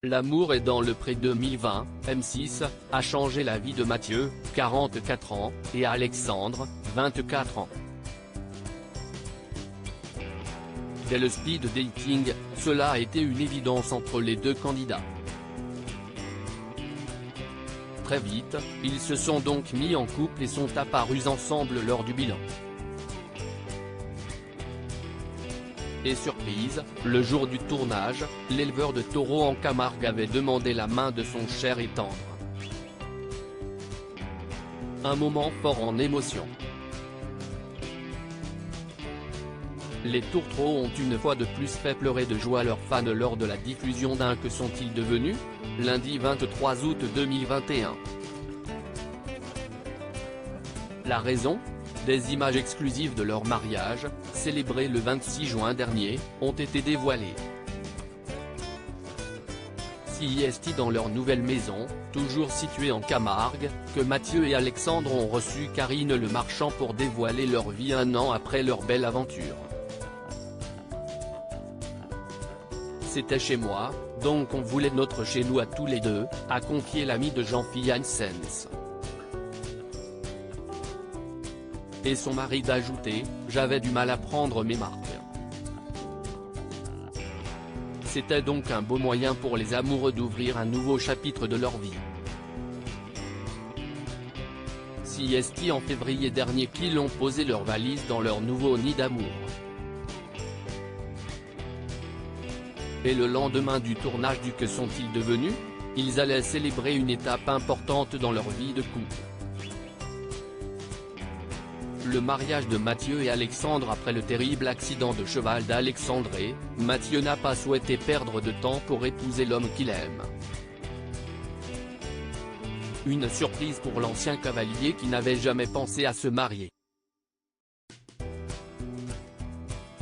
L'amour est dans le pré 2020, M6, a changé la vie de Mathieu, 44 ans, et Alexandre, 24 ans. Dès le speed dating, cela a été une évidence entre les deux candidats. Très vite, ils se sont donc mis en couple et sont apparus ensemble lors du bilan. Et surprise, le jour du tournage, l'éleveur de taureaux en Camargue avait demandé la main de son cher et tendre. Un moment fort en émotion. Les tourtereaux ont une fois de plus fait pleurer de joie leurs fans lors de la diffusion d'un Que sont-ils devenus ? Lundi 23 août 2021. La raison ? Des images exclusives de leur mariage, célébré le 26 juin dernier, ont été dévoilées. CIST dans leur nouvelle maison, toujours située en Camargue, que Mathieu et Alexandre ont reçu Karine Le Marchand pour dévoiler leur vie un an après leur belle aventure. C'était chez moi, donc on voulait notre chez nous à tous les deux, a confié l'ami de Jean-Philippe Janssens. Et son mari d'ajouter, j'avais du mal à prendre mes marques. C'était donc un beau moyen pour les amoureux d'ouvrir un nouveau chapitre de leur vie. CIST en février dernier qu'ils ont posé leurs valises dans leur nouveau nid d'amour. Et le lendemain du tournage du Que sont-ils devenus ? Ils allaient célébrer une étape importante dans leur vie de couple. Le mariage de Mathieu et Alexandre après le terrible accident de cheval d'Alexandré, Mathieu n'a pas souhaité perdre de temps pour épouser l'homme qu'il aime. Une surprise pour l'ancien cavalier qui n'avait jamais pensé à se marier.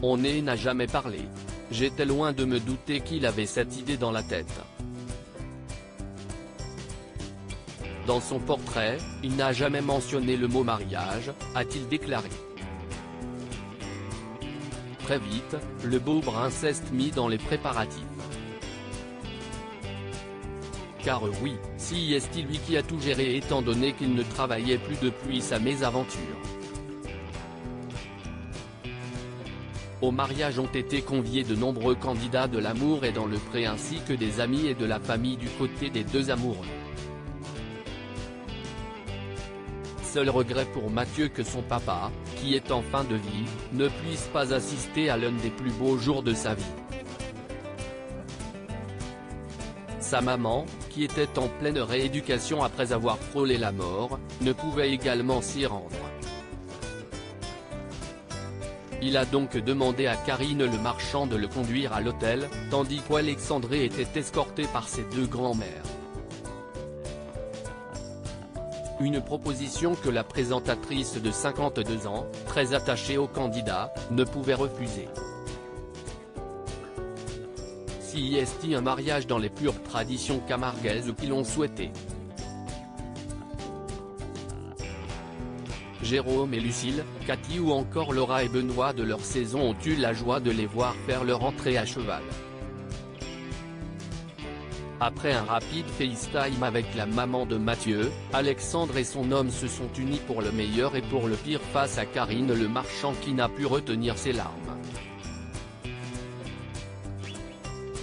On n'a jamais parlé. J'étais loin de me douter qu'il avait cette idée dans la tête. Dans son portrait, il n'a jamais mentionné le mot mariage, a-t-il déclaré. Très vite, le beau prince s'est mis dans les préparatifs. Car oui, CIST lui qui a tout géré étant donné qu'il ne travaillait plus depuis sa mésaventure. Au mariage ont été conviés de nombreux candidats de l'amour et dans le pré ainsi que des amis et de la famille du côté des deux amoureux. Seul regret pour Mathieu que son papa, qui est en fin de vie, ne puisse pas assister à l'un des plus beaux jours de sa vie. Sa maman, qui était en pleine rééducation après avoir frôlé la mort, ne pouvait également s'y rendre. Il a donc demandé à Karine Le Marchand de le conduire à l'hôtel, tandis qu'Alexandré était escorté par ses deux grands-mères. Une proposition que la présentatrice de 52 ans, très attachée au candidat, ne pouvait refuser. CIST un mariage dans les pures traditions camarguaises qu'ils l'ont souhaité. Jérôme et Lucille, Cathy ou encore Laura et Benoît de leur saison ont eu la joie de les voir faire leur entrée à cheval. Après un rapide FaceTime avec la maman de Mathieu, Alexandre et son homme se sont unis pour le meilleur et pour le pire face à Karine Le Marchand qui n'a pu retenir ses larmes.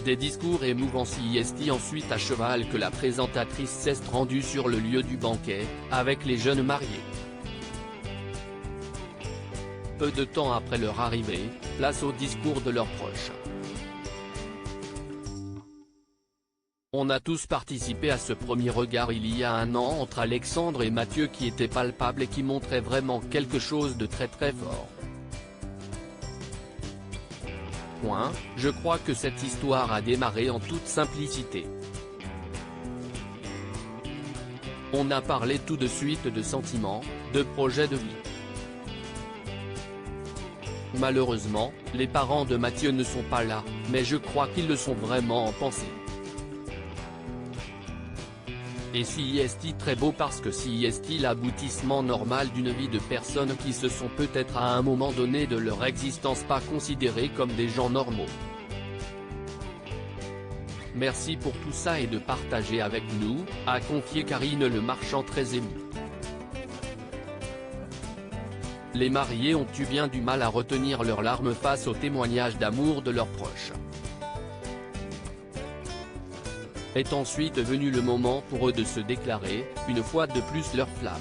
Des discours émouvants CIST ensuite à cheval que la présentatrice s'est rendue sur le lieu du banquet, avec les jeunes mariés. Peu de temps après leur arrivée, place au discours de leurs proches. On a tous participé à ce premier regard il y a un an entre Alexandre et Mathieu qui était palpable et qui montrait vraiment quelque chose de très fort. Je crois que cette histoire a démarré en toute simplicité. On a parlé tout de suite de sentiments, de projets de vie. Malheureusement, les parents de Mathieu ne sont pas là, mais je crois qu'ils le sont vraiment en pensée. Et CIST très beau parce que CIST l'aboutissement normal d'une vie de personnes qui se sont peut-être à un moment donné de leur existence pas considérées comme des gens normaux. Merci pour tout ça et de partager avec nous, a confié Karine Le Marchand très émue. Les mariés ont eu bien du mal à retenir leurs larmes face au témoignage d'amour de leurs proches. Est ensuite venu le moment pour eux de se déclarer, une fois de plus leur flamme.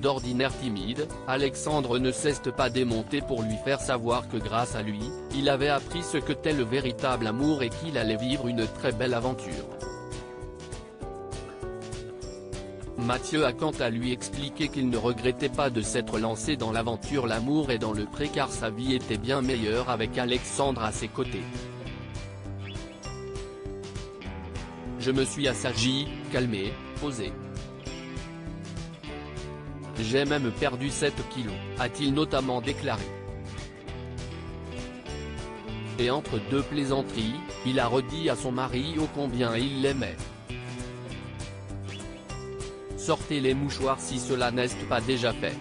D'ordinaire timide, Alexandre ne cesse pas démonter pour lui faire savoir que grâce à lui, il avait appris ce que qu'était le véritable amour et qu'il allait vivre une très belle aventure. Mathieu a quant à lui expliqué qu'il ne regrettait pas de s'être lancé dans l'aventure l'amour et dans le pré car sa vie était bien meilleure avec Alexandre à ses côtés. Je me suis assagi, calmé, posé. J'ai même perdu 7 kilos, a-t-il notamment déclaré. Et entre deux plaisanteries, il a redit à son mari ô combien il l'aimait. Sortez les mouchoirs si cela n'est pas déjà fait.